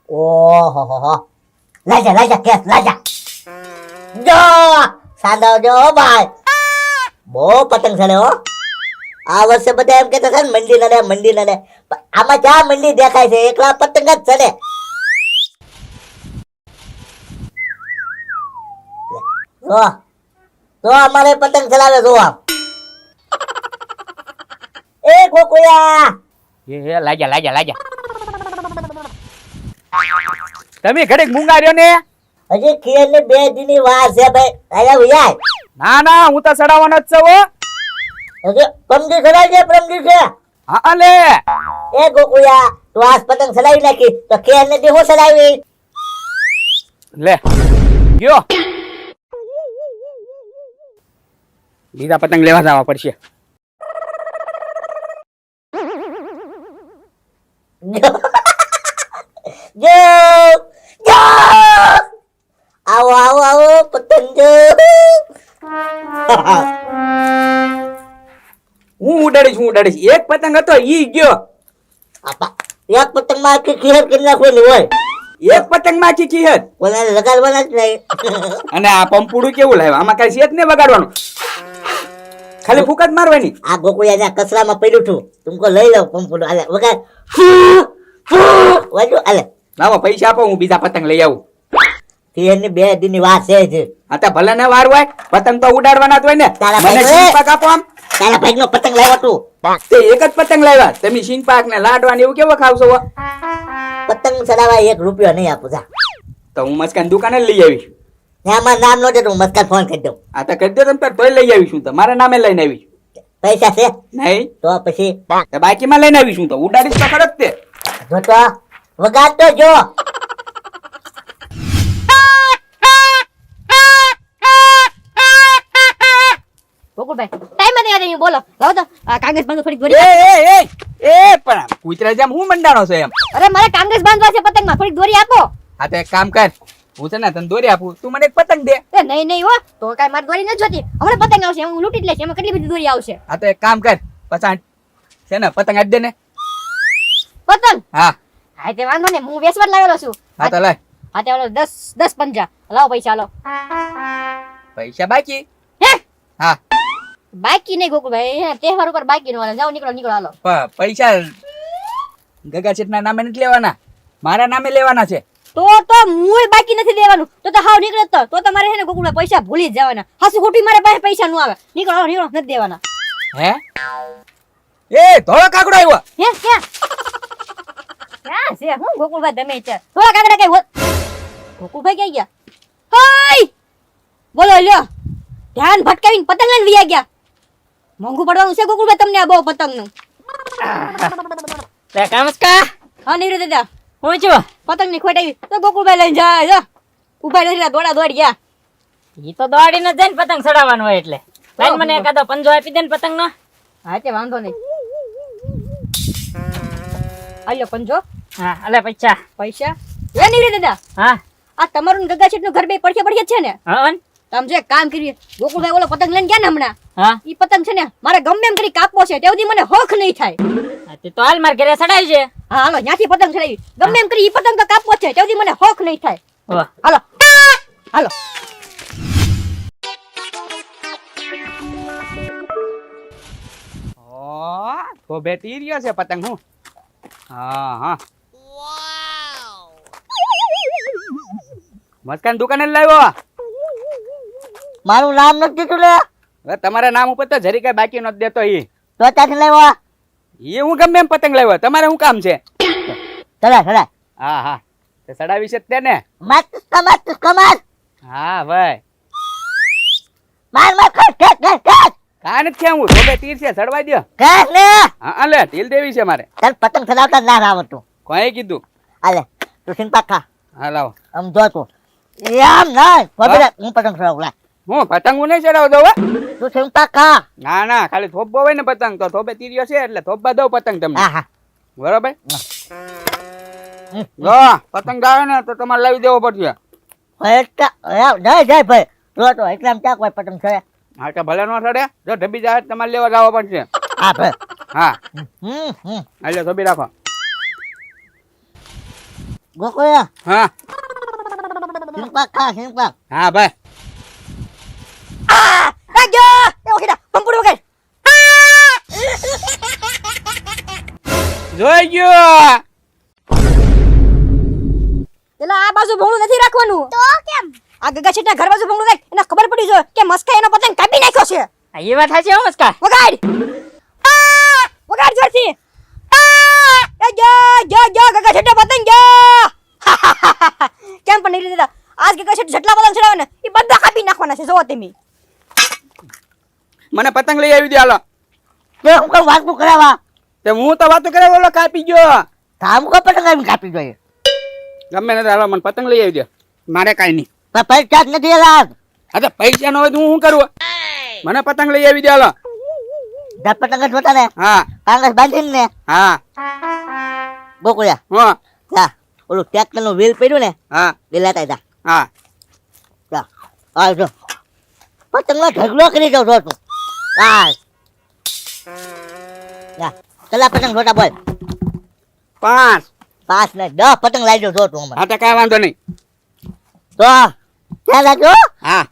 ઓહો લઈ જા કેસ લઈ જા જો સાદો જો ભાઈ બહુ પતંગ ચડે હો આ વર્ષે બધા એમ કહેતા છે ને મંડી નડે પણ આમાં ચા મંડી દેખાય છે એકલા પતંગ જ ચડે તો અમારે પતંગ ચલાવે જો આમ એ ગોકુળિયા એ લાગ્યા તમે ઘડીક મૂંગા રહ્યો ને હજી ખેલ ને 2 દીની વાર છે ભાઈ આયા ભૈયા ના હું તો ચડાવવાનો જ છું હો. હજી પ્રમદી છે હા લે એ ગોકુળિયા તું આજ પતંગ ચલાવી નાખી તો ખેલ ને દી હું ચલાવી લે ગયો બીજા પતંગ લેવા જવા પડશે. જો જો આવો પતંગ જો હું ઉડાડીશ એક પતંગ હતો ઈ ગયો. આપા એક પતંગ માં આખી ખેર કરી નાખવાની હોય એક પતંગ માં આખી ચીહદ કોને લગાડવાના જ નહીં અને આ પંપુડું કેવું લાવ્યા આમાં કઈ શેત ને વગાડવાનું ખાલી ફૂંકા જ મારવાની. આ ગોકુળિયા જ્યાં કચરામાં પડ્યું છું તુમકો લઈ લો પંપુડો આલે વગાડ વાજો આલે લાવો પૈસા આપો હું બીજા પતંગ લઈ આવું. ખેરની 2 દીની વાર છે આ તો ભલે ને વાર હોય પતંગ તો ઉડાડવાના જ હોય ને. તારા મને ભાઈ સિંગ પાક આપો આમ. તારા ભાઈ નો પતંગ લાવ્યો તું તે એક જ પતંગ લાવ્યા તમે સિંગ પાક ને લાડવા ને એવું કેવો ખાવશો હો? પતંગ ચડાવવા 1 રૂપિયો નહીં આપું જા તો હું મસ્કાન દુકાને લઈ આવીશ. આમાં નામ નો દે તો મસ્કાન ફોન કરી દઉં આ તો કરી દો તમે તોય લઈ આવીશું તો મારા નામે લઈને આવીશ. પૈસા છે નહીં તો પછી તો બાકીમાં લઈને આવીશું તો ઉડાડીશ તો ખરજ તે. જો તો વગાડ તો જો ગોકુળભાઈ ટાઈમ નથી આવી બોલો લાવો તો આ કાગળ બાંધો થોડીક એ દોરી એ પણ આમ કૂતરા જેમ હું મંડાણો છે એમ. અરે મારે કાગળ બાંધવા છે પતંગમાં થોડીક દોરી આપો હા તો એક કામ કર હું છે ને તને દોરી આપું તું મને એક પતંગ દે. એ નહીં હો તો કાઈ મારી દોરી નથી જોતી હમણાં પતંગ આવશે હું લૂંટી જ લઈશ એમાં કેટલી બધી દોરી આવશે. હા તો એક કામ કર પછી છે ને પતંગ આપ દે ને. પતંગ હા હા તે વાંધો ને હું વેસવા જ લાવેલો છું. હા તો લાય હા તે ઓલો 10 50 લાવો પૈસા લો પૈસા બાકી. હે હા બાકી નહીં ગોકુળભાઈ હે તહેવાર ઉપર બાકી નો હાલે જાઓ નીકળો હાલો. પૈસા ગગા શેઠના નામે નથી લેવાના મારા નામે લેવાના છે. તો મુય બાકી નથી દેવાનું તો હાવ નીકળે તો તમારે હે ને ગોકુળભાઈ પૈસા ભૂલી જ જવાના હાસુ ખોટી મારે પાસે પૈસા નો આવે નીકળો નથી દેવાના. હે એ ધોળો કાકડો આવ્યો. હે ક્યાં છે હું ગોકુળભાઈ તમે છે થોડા કાગડા કઈ ગોકુળભાઈ ક્યાં ગયા હાય બોલો લ્યો ધ્યાન ભટકાવીને પતંગ લઈને વિયા ગયા. મોંઘું પડવાનું છે ગોકુળભાઈ તમને આ બહુ પતંગનું. તે કામસ્કા હા નીરુ દાદા હું છું પતંગ ની ખોટ આવી તો ગોકુળભાઈ લઈને જાય જો ઉભા નથી રહ્યા દોડ ગયા. ઈ તો દોડીને જઈને પતંગ ચડાવવાનું હોય એટલે લાઈન મને એકાદો પંજો આપી દે ને પતંગ નો. હા તે વાંધો નહીં આલ્યો પંજો હા અલે પૈસા એ નીરુ દાદા હા આ તમારું ગગા શેઠ નું ઘર બે પડખે છે ને હા તમે જે કામ કરીએ ગોકુળભાઈ ઓલો પતંગ લઈને ગયા ને હમણાં હા ઈ પતંગ છે ને મારે ગમે એમ કરી કાપવો છે ત્યાં સુધી મને હોખ નહીં થાય. તે તો હાલ માર ઘરે ચડાવી છે. હા હાલો ત્યાંથી પતંગ ચડાવી ગમે એમ કરી ઈ પતંગ તો કાપવો છે ત્યાં સુધી મને હોખ નહીં થાય. વાહ હાલો હાલો તો બે તીર્યો છે પતંગ હું. હા મસ્કાન દુકાને જ લાવ્યો. મારું નામ નથી દીધું લે હવે તમારા નામ ઉપર તો જરી કઈ બાકી નથી દેતો ઈ. તો ત્યાંથી લાવ્યો એ હું ગમે એમ પતંગ લાવ્યો તમારે શું કામ છે. ચલા હા તે ચડાવી છે તે ને. મત કમાત હા ભાઈ માર કર કા નથી થયા હું તો બે તીર છે ચડવા દો. કર ને હા લે ઢીલ દેવી છે મારે. તને પતંગ ચલાવતા ના આવડતું કોઈ કીધું. આલે તું સિંપા ખા હા લાવો આમ જો તું એમ ના ખબર હું પતંગ ચલાવું લા હું પતંગ નહીં ચડાવ દઉં. તું સિંપા ખા ના ખાલી થોપો હોય ને પતંગ તો થોપે તીર્યો છે એટલે થોપવા દઉં પતંગ તમને. હા બરોબર જો પતંગ આવે ને તો તમારે લાવી દેવો પડશે. જય ભાઈ જો તો એકલામ ક્યાં કોઈ પતંગ ચડે. હા તો ભલે નો ચડે જો ઢબી જાય તમારે લેવા જવા પડશે. હા ભાઈ હા એટલે ધોબી રાખો. ગોકુળિયા હા સિંપાક ખા સિંપાક. હા ભાઈ આ જો એ ઓકેડા પંપુડ વગર જોઈ ગયો. એલા આ બાજુ ભોંગળું નથી રાખવાનું. તો કેમ? આ ગગા છેટના ઘર બાજુ ભોંગળું રાખ. એને ખબર પડી જો કે મસ્કા એનો પતંગ કાપી નાખ્યો છે. આ એ વાત સાચી હો મસ્કા. વગાડ વગાડ જોરથી. એ જો જો જો ગગા છેટનો પતંગ જો. કેમ પણ નહીં લીધા? આજ ગગા છેટ જેટલા પતંગ ચડાવે ને એ બધા કાપી નાખવાના છે. જોવો તમે. મને પતંગ લઈ આવી દે હાલો. તે હું કઈ વાત નું કરાવા તે હું તો વાતો કરે બોલો કાપી ગયો. કામ કો પતંગ આવી કાપી જોઈએ. ગમે નથી હાલો મને પતંગ લઈ આવી દે. મારે કાંઈ નહીં. પણ પૈસા જ નથી એલા. હા તો પૈસા ન હોય તો હું શું કરું? મને પતંગ લઈ આવી દે હાલો. જા પતંગ જ જોતા ને હા કાંગસ બાંધીને ને હા ગોકુળિયા હા જા ઓલું ટ્રેક્ટર નું વ્હીલ પડ્યું ને હા એ લેતા જા. હા જા આ જો પતંગનો ઢગલો કરી દઉં છો તું. બસ જા કેટલા પતંગ જોતા બોલ. 5. 5 ને 10 પતંગ લાવી દઉં છો તું હમણાં. હા તો કાંઈ વાંધો નહીં. તો ક્યાં લાગ્યો? હા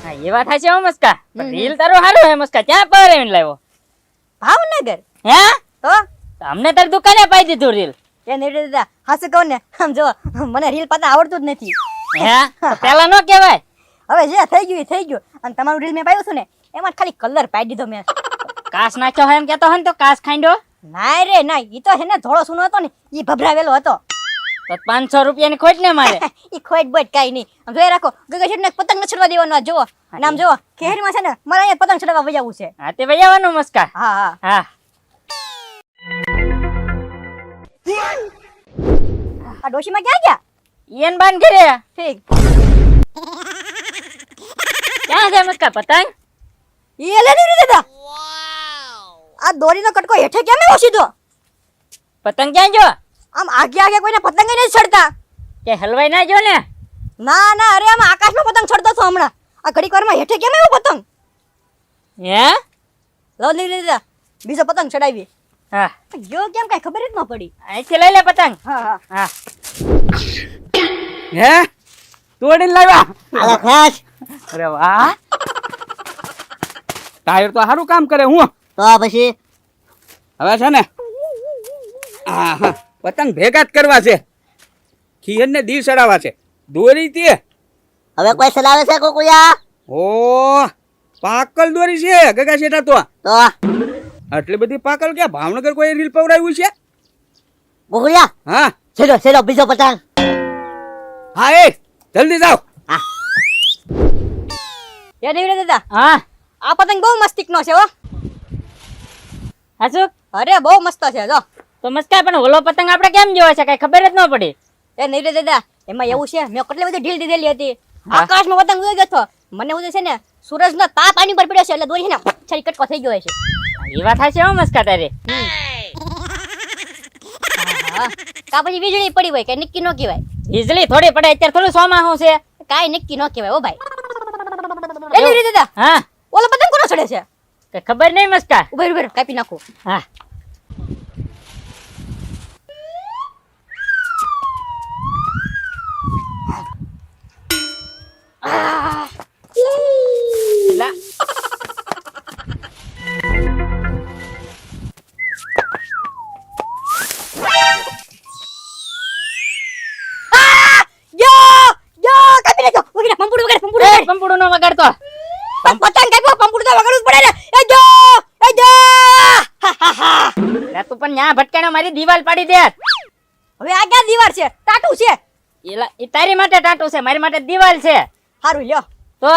હા એ વાત સાચી હો મસ્કા. રીલ તારો હારો હે મસ્કા. ક્યાં પર આવીને લાવ્યો? ભાવનગર હે? તો તો અમને તારી દુકાને પાઈ દીધું રીલ. એ નહીં લીધા. હાસુ કહું ને આમ જો મને રીલ પાતા આવડતું જ નથી. હે? તો પેલા નો કહેવાય. હવે જે થઈ ગયું એ થઈ ગયું. અને તમારું રીલ મેં પાયું છું ને એમાં ખાલી કલર પાઈ દીધો મેં. કાસ નાખ્યો હોય એમ કેતો હોય ને તો કાસ ખાંડ્યો. ના રે ના ઈ તો છે ને ધોળો સૂનો હતો ને ઈ ભભરાવેલો હતો. તો 500 રૂપિયાની ખોટ ને મારે. ઈ ખોટ બોટ કાઈ નહીં. આમ જોઈ રાખો ગગા શેઠને પતંગ ન છડવા દેવાનો. આ જુઓ અને આમ જુઓ કેહરીમાં છે ને મારે અહીંયા પતંગ છડવા વજાવું છે. હા તે વજાવાનું મસ્કા. હા હા હા આ ડોશીમાં ક્યાં ગયા? ઈયન બાન કરે. ઠીક ક્યાં છે મસ્કા પતંગ? ઈ એલે નહીં દીધા. આ દોરીનો કટકો હેઠે કેમ આવ્યો સીધો? પતંગ ક્યાં જો? આમ આગે આગે કોઈને પતંગ નથી ચડતા. કે હલવાઈ ના જો ને. ના ના અરે આમ આકાશમાં પતંગ ચડતો હતો હમણાં. આ ઘડીક વારમાં હેઠે કેમ આવ્યો પતંગ? હે? લો લઈ લીધા. બીજો પતંગ ચડાવી. હા ગયો કેમ કઈ ખબર જ ન પડી. અહીંથી લઈ લે પતંગ. હા હા હા હે તોડીને લાવ્યા. આલા ખાસ અરે વાહ ટાયર તો સારું કામ કરે. હું તો પછી હવે છે ને હા હા પતંગ ભેગા જ કરવા છે. ખીર ને દીવ ચડાવવા છે. દોરી તે હવે કોઈ ચલાવે છે ગોકુળિયા? ઓ પાકલ દોરી છે ગગા શેઠા તો. તો આટલી બધી પાકલ કે ભાવનગર કોઈ રીલ પવડાવ્યું છે? ગોકુળિયા હા છેડો છેડો બીજો પતંગ. હા એ જલ્દી જાઓ. એ નહીં દાદા હા આ પતંગ બહુ મસ્તીકનો છે હો. હાચું? અરે બહુ મસ્ત છે જો. તો મસ્કા પણ ઓલો પતંગ આપણે કેમ જોવે છે કઈ ખબર જ ન પડી. એ નહીં દાદા એમાં એવું છે મેં કેટલી બધી ઢીલ દીધેલી હતી. હા. આકાશમાં પતંગ ઉડી ગયો હતો. મને એવું છે ને સૂરજનો તાપ આની પર પડ્યો છે એટલે દોરી છે ને છરી કટકો થઈ ગયો છે. એ વાત સાચી હો મસ્કા તારી. હા કા પછી વીજળી પડી હોય કે નક્કી ન કહેવાય. વીજળી થોડી પડે અત્યારે થોડું સોમાહું છે. કાઈ નક્કી ન કહેવાય હો ભાઈ. એ નહીં દાદા હા ઓલો પતંગ કોનો ચડે છે? કઈ ખબર નહીં મસ્કા. ઉભેર ઉભેર કાપી નાખો. હા લા જો કાપી નાખો. વગેરે પંપુડ વગેરે પંપુડું નો વગાડતો. પણ પતંગ કાપ્યો પંપુડ તો વગાડવું જ પડે ને. એ જો લા તું પણ ન્યા ભટકાણો મારી દીવાલ પાડી દે. હવે આ ક્યાં દીવાર છે? ટાટુ છે. એલા એ તારી માટે ટાટુ છે મારી માટે દીવાલ છે. હારું લ્યો. તો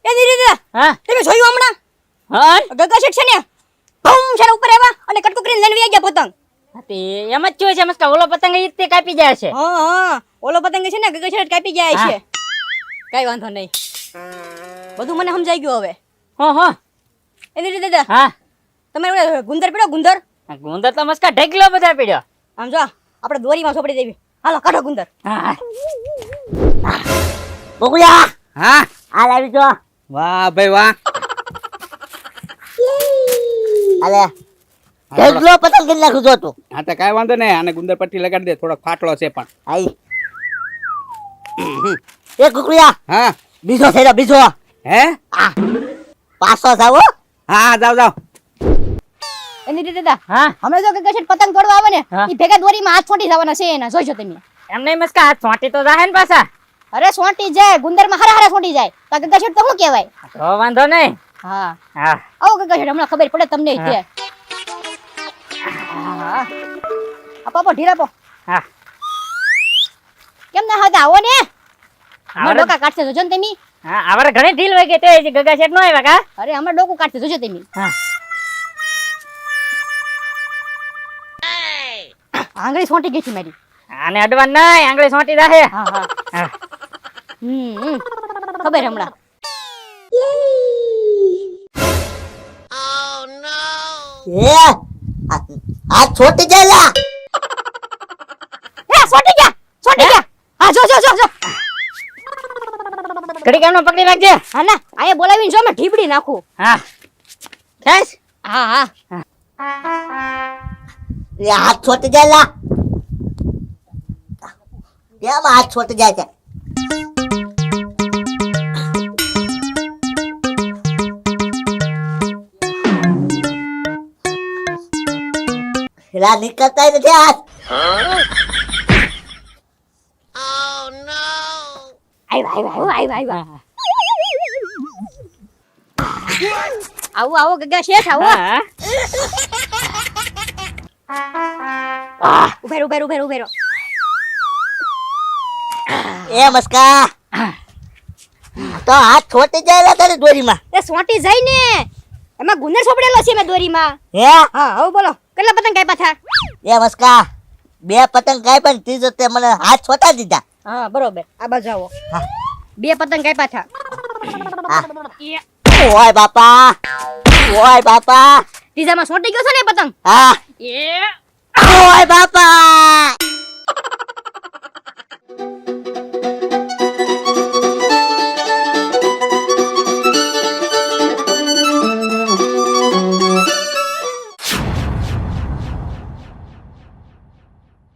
એ દીદી હા તમે જોયું હમણાં હા ગગા શેઠ છે ને ભૂમ છે ઉપર આવ્યા અને કટકો કરીને લઈને વયા ગયા પતંગ. તે એમ જ થયું છે મસ્કા. ઓલો પતંગ ઈ તે કાપી જાય છે. હા હા ઓલો પતંગ છે ને ગગા શેઠ કાપી ગયા છે. કઈ વાંધો નહીં બધું મને સમજાઈ ગયું હવે. હો હો એ દીદી દાદા હા તમે ઓલા ગુંદર પીડો ગુંદર ગુંદર તો મસ્કા ઢગલો બધા પીડ્યો. આમ જો આપણે દોરીમાં ચોપડી દેવી. હાલો કાઢો ગુંદર. હા ગોકુળિયા હા આ લાવી જો વાહ ભાઈ વાહ. અલે કેટલો પતંગ કરી નાખું જો તું હા તો કાંઈ વાંધો નહીં, આને ગુંદર પટ્ટી લગાડી દે, થોડોક ફાટલો છે પણ. આઈ એ કુકડિયા હા બીજો છે બીજો હે આ પાછો જાવો હા જાવ જાવ. એની રીતે દાદા હા હમણાં જો કે પતંગ તોડવા આવે ને હા. ઈ ભેગા દોરીમાં હાથ છોટી જવાના છે એના જોઈજો તમે. એમને મસ્કા હાથ છોટી તો જાહે ને પાછા. અરે છોટી જાય ગુંદરમાં હારા હારા છોટી જાય તો ગગા તો શું કહેવાય. તો વાંધો નહીં. હા હા આવો ગગા હમણાં ખબર પડે તમને ઈ હા. હા આપો ઢીલા પો હા કેમ ના હતા આવો ને આવડે. અમાર ડોકા કાઢશે જોજો ને તમે. હા આવરે ઘણી ઢીલ વઈ ગઈ તે હજી ગગા શેઠ નો આવ્યા કા. અરે અમાર ડોકું કાઢશે જોજો તમે. હા આંગળી છોટી ગઈ છે મારી. આને અડવાન નહીં, આંગળી છોટી જાહે. હા હા હા ખબર હમણાં. એ આ છોટી જાય લા એ છોટી ગયા હા જો જો જો જો ઘડીક એમનો પકડી રાખજે. હા ના આયા બોલાવીને જો મેં ઢીબડી નાખું. હા ખેંચ. હા હા એ હાથ છોટી જાય લા કેમ હાથ છોટી જાય છે લા નીકળતા નથી હાથ આવ્યા આવો આવો ગગા શેઠ આવો. હા ઉભેરો એ મસ્કા તો હાથ છોટી જાય લા તારી દોરીમાં એ સોટી જાય ને એમાં ગુંદર સોપડેલો છે મેં દોરીમાં. હે હા હવે બોલો કેટલા પતંગ કાપ્યા થા. એ મસ્કા બે પતંગ કાઈ પણ ત્રીજો તે મને હાથ છોટા દીધા હા બરોબર આ બાજુ આવો. હા. બે પતંગ કાપ્યા થા. ઓય બાપા ત્રીજામાં સોટી ગયો છે ને પતંગ. હા ઓય બાપા